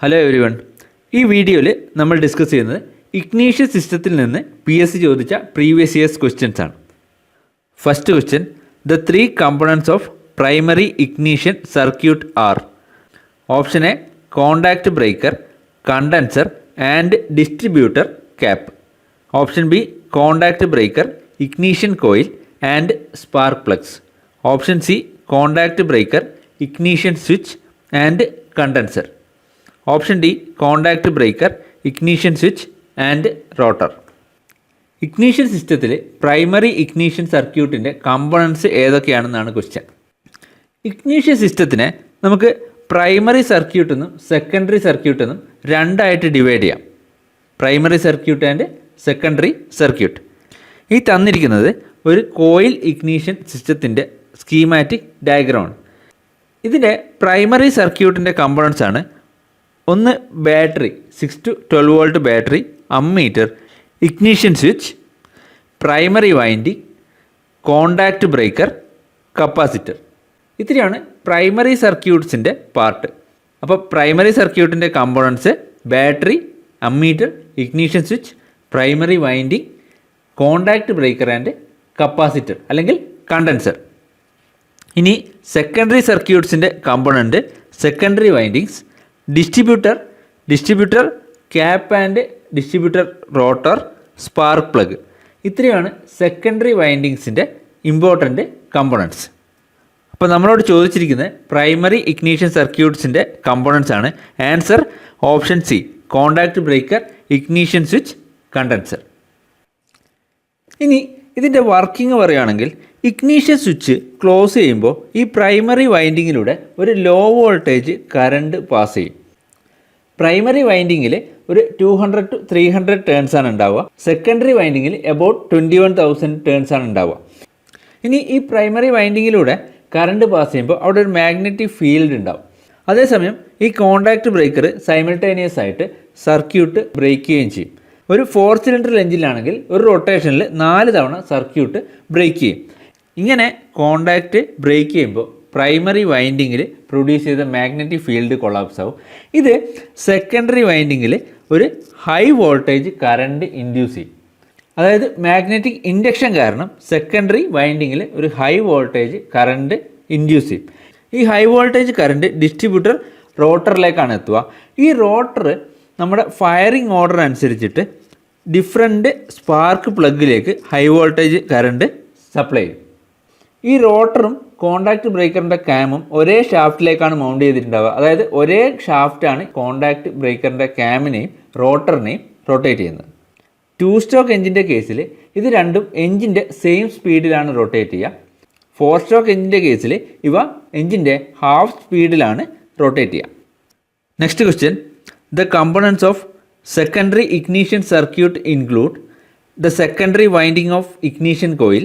Hello everyone, ഈ വീഡിയോയിൽ നമ്മൾ ഡിസ്കസ് ചെയ്യുന്നത് ഇഗ്നീഷ്യൻ സിസ്റ്റത്തിൽ നിന്ന് PSC ചോദിച്ച പ്രീവിയസ് ഇയേഴ്സ് ക്വസ്റ്റ്യൻസ് ആണ്. First question, the three components of primary ignition circuit are. Option a contact breaker, condenser and distributor cap. Option b contact breaker, ignition coil and spark plugs. Option c contact breaker, ignition switch and condenser. Option d contact breaker, ignition switch and rotor. Ignition സിസ്റ്റത്തിൽ primary ignition സർക്യൂട്ടിൻ്റെ components ഏതൊക്കെയാണെന്നാണ് question. Ignition സിസ്റ്റത്തിനെ നമുക്ക് primary circuit എന്നും secondary circuit എന്നും രണ്ടായിട്ട് divide ചെയ്യാം. Primary circuit and secondary circuit. ഈ തന്നിരിക്കുന്നത് ഒരു കോയിൽ ഇഗ്നീഷ്യൻ സിസ്റ്റത്തിൻ്റെ സ്കീമാറ്റിക് ഡയഗ്രമാണ്. ഇതിൻ്റെ പ്രൈമറി സർക്യൂട്ടിൻ്റെ കമ്പോണൻസ് ആണ്: ഒന്ന് battery, 6 to 12 volt battery, ammeter, ignition switch, primary winding, contact breaker, capacitor. ഇത്രയാണ് പ്രൈമറി സർക്യൂട്ട്സിൻ്റെ പാർട്ട്. അപ്പോൾ പ്രൈമറി സർക്യൂട്ടിൻ്റെ components battery, ammeter, ignition switch, primary winding, contact breaker and capacitor അല്ലെങ്കിൽ കണ്ടൻസർ. ഇനി സെക്കൻഡറി സർക്യൂട്ട്സിൻ്റെ component secondary windings, distributor cap and distributor rotor, spark plug. ഇത്രയാണ് secondary വൈൻഡിങ്സിൻ്റെ important components. അപ്പോൾ നമ്മളോട് ചോദിച്ചിരിക്കുന്നത് പ്രൈമറി ഇഗ്നീഷ്യൻ സർക്യൂട്ട്സിൻ്റെ കമ്പോണൻസ് ആണ്. Answer option c, contact breaker, ignition switch, condenser. ഇനി ഇതിൻ്റെ വർക്കിംഗ് പറയുകയാണെങ്കിൽ, ഇഗ്നീഷ്യൻ സ്വിച്ച് ക്ലോസ് ചെയ്യുമ്പോൾ ഈ പ്രൈമറി വൈൻഡിങ്ങിലൂടെ ഒരു ലോ വോൾട്ടേജ് കറണ്ട് പാസ് ചെയ്യും. പ്രൈമറി വൈൻഡിങ്ങിൽ ഒരു 200 to 300 ടേൺസ് ആണ് ഉണ്ടാവുക. സെക്കൻഡറി വൈൻഡിങ്ങിൽ അബൌട്ട് 21,000 ടേൺസ് ആണ് ഉണ്ടാവുക. ഇനി ഈ പ്രൈമറി വൈൻഡിങ്ങിലൂടെ കറണ്ട് പാസ് ചെയ്യുമ്പോൾ അവിടെ ഒരു മാഗ്നറ്റിക് ഫീൽഡ് ഉണ്ടാവും. അതേസമയം ഈ കോണ്ടാക്ട് ബ്രേക്കർ സൈമിൾട്ടേനിയസ് ആയിട്ട് സർക്യൂട്ട് ബ്രേക്ക് ചെയ്യുകയും ചെയ്യും. ഒരു 4 സിലിണ്ടർ എഞ്ചിനിലാണെങ്കിൽ ഒരു റൊട്ടേഷനിൽ 4 തവണ സർക്യൂട്ട് ബ്രേക്ക് ചെയ്യും. ഇങ്ങനെ കോണ്ടാക്റ്റ് ബ്രേക്ക് ചെയ്യുമ്പോൾ പ്രൈമറി വൈൻഡിങ്ങിൽ പ്രൊഡ്യൂസ് ചെയ്ത മാഗ്നറ്റിക് ഫീൽഡ് കൊളാപ്സ് ആവും. ഇത് സെക്കൻഡറി വൈൻഡിങ്ങിൽ ഒരു ഹൈ വോൾട്ടേജ് കറണ്ട് ഇൻഡ്യൂസ് ചെയ്യും. അതായത് മാഗ്നറ്റിക് ഇൻഡക്ഷൻ കാരണം സെക്കൻഡറി വൈൻഡിങ്ങിൽ ഒരു ഹൈ വോൾട്ടേജ് കറണ്ട് ഇൻഡ്യൂസ് ചെയ്യും. ഈ ഹൈ വോൾട്ടേജ് കറണ്ട് ഡിസ്ട്രിബ്യൂട്ടർ റോട്ടറിലേക്കാണ് എത്തുക. ഈ റോട്ടർ നമ്മുടെ ഫയറിംഗ് ഓർഡർ അനുസരിച്ചിട്ട് ഡിഫറെൻറ്റ് സ്പാർക്ക് പ്ലഗിലേക്ക് ഹൈ വോൾട്ടേജ് കറണ്ട് സപ്ലൈ ചെയ്യും. ഈ റോട്ടറും കോണ്ടാക്ട് ബ്രേക്കറിൻ്റെ ക്യാമും ഒരേ ഷാഫ്റ്റിലേക്കാണ് മൗണ്ട് ചെയ്തിട്ടുണ്ടാവുക. അതായത് ഒരേ ഷാഫ്റ്റാണ് കോണ്ടാക്ട് ബ്രേക്കറിൻ്റെ ക്യാമിനെയും റോട്ടറിനെയും റൊട്ടേറ്റ് ചെയ്യുന്നത്. 2 സ്ട്രോക്ക് എഞ്ചിൻ്റെ കേസിൽ ഇത് രണ്ടും എഞ്ചിൻ്റെ സെയിം സ്പീഡിലാണ് റൊട്ടേറ്റ് ചെയ്യുക. 4 സ്ട്രോക്ക് എഞ്ചിൻ്റെ കേസിൽ ഇവ എഞ്ചിൻ്റെ ഹാഫ് സ്പീഡിലാണ് റൊട്ടേറ്റ് ചെയ്യുക. Next question, the components of secondary ignition circuit include the secondary winding of ignition coil,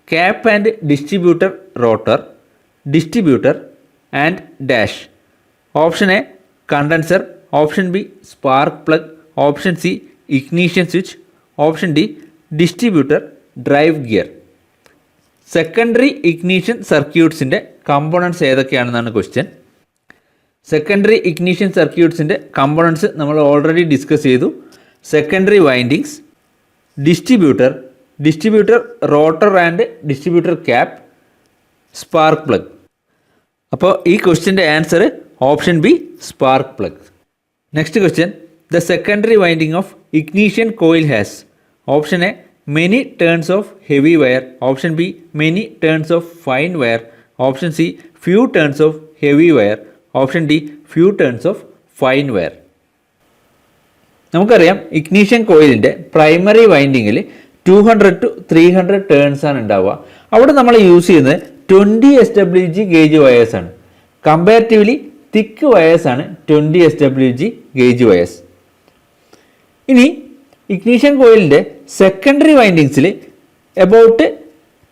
cap and distributor rotor, distributor and dash. Option A condenser, option B spark plug, option C ignition switch, option D distributor drive gear. Secondary ignition സർക്യൂട്ട്സിൻ്റെ components ഏതൊക്കെയാണെന്നാണ് question. Secondary ignition സർക്യൂട്ട്സിൻ്റെ components നമ്മൾ already discuss ചെയ്തു. Secondary windings, distributor rotor and distributor cap, spark plug. അപ്പോൾ ഈ ക്വസ്റ്റ്യൻ്റെ answer option b, spark plug. Next question, the secondary winding of ignition coil has. Option a many turns of heavy wire, option B many turns of fine wire, option c few turns of heavy wire, option d few turns of fine wire. നമുക്കറിയാം ignition കോയിലിൻ്റെ primary വൈൻഡിങ്ങിൽ 200 to 300 turns ആണ് ഉണ്ടാവുക. അവിടെ നമ്മൾ use ചെയ്യുന്നത് 20 SWG gauge wires ആണ്. Comparatively തിക്ക് wires ആണ് 20 SWG gauge wires. ഇനി ഇഗ്നീഷ്യൻ കോയിലിൻ്റെ സെക്കൻഡറി വൈൻഡിങ്സിൽ എബൌട്ട്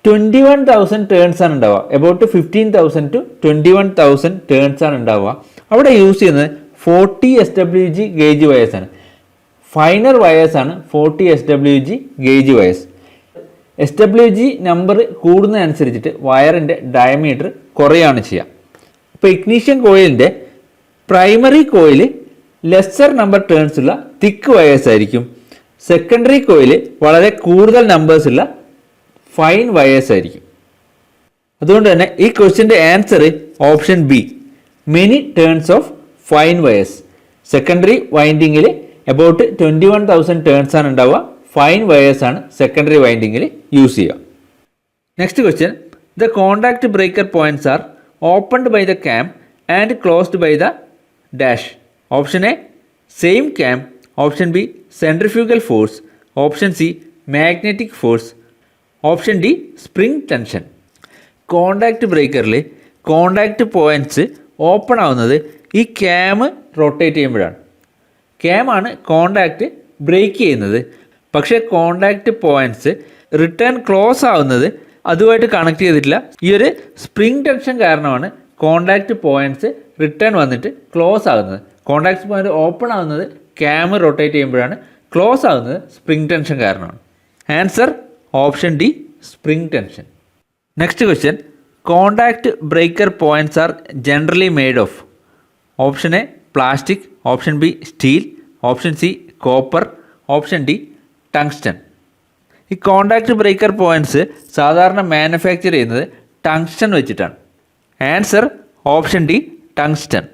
21,000 ടേൺസ് ആണ് ഉണ്ടാവുക. എബൌട്ട് 15,000 to 21,000 ടേൺസ് ആണ് ഉണ്ടാവുക. അവിടെ യൂസ് ചെയ്യുന്നത് 40 SWG ഗേജ് വയേഴ്സ് ആണ്. ഫൈനർ വയേഴ്സ് ആണ് 40 SWG gauge wires. SWG number കൂടുന്നതനുസരിച്ചിട്ട് വയറിൻ്റെ ഡയമീറ്റർ കുറയാണ് ചെയ്യുക. ഇപ്പോൾ ഇഗ്നീഷ്യൻ കോയിലിൻ്റെ primary coil lesser number turns ഉള്ള തിക്ക് വയേഴ്സ് ആയിരിക്കും. സെക്കൻഡറി കോയിൽ വളരെ കൂടുതൽ നമ്പേഴ്സ് ഉള്ള ഫൈൻ വയേഴ്സ് ആയിരിക്കും. അതുകൊണ്ട് തന്നെ ഈ ക്വസ്റ്റ്യൻ്റെ answer option B, many turns of fine wires. Secondary വൈൻഡിങ്ങിൽ അബൌട്ട് 21,000 ടേൺസ് ആണ് ഉണ്ടാവുക. ഫൈൻ വയേഴ്സ് ആണ് സെക്കൻഡറി വൈൻഡിങ്ങിൽ യൂസ് ചെയ്യുക. Next question, the contact breaker points are opened by the cam and closed by the dash. Option A same cam, option B centrifugal force, option C magnetic force, option D spring tension. Contact ബ്രേക്കറിൽ contact points open ആവുന്നത് ഈ cam rotate ചെയ്യുമ്പോഴാണ്. ക്യാമാണ് contact break ചെയ്യുന്നത്. പക്ഷേ contact points return close ആവുന്നത് അതുമായിട്ട് connect ചെയ്തിട്ടില്ല. ഈ ഒരു സ്പ്രിംഗ് ടെൻഷൻ കാരണമാണ് കോണ്ടാക്റ്റ് പോയിൻറ്റ്സ് റിട്ടേൺ വന്നിട്ട് ക്ലോസ് ആകുന്നത്. കോണ്ടാക്ട് പോയിൻറ്റ് ഓപ്പൺ ആവുന്നത് ക്യാം റൊട്ടേറ്റ് ചെയ്യുമ്പോഴാണ്, ക്ലോസ് ആവുന്നത് സ്പ്രിംഗ് ടെൻഷൻ കാരണമാണ്. Answer option D, spring tension. Next question, contact breaker points are generally made of. Option A plastic, option B steel, option C copper, option D tungsten. ഈ contact breaker points സാധാരണ manufacture ചെയ്യുന്നത് tungsten വെച്ചിട്ടാണ്. Answer option D, tungsten.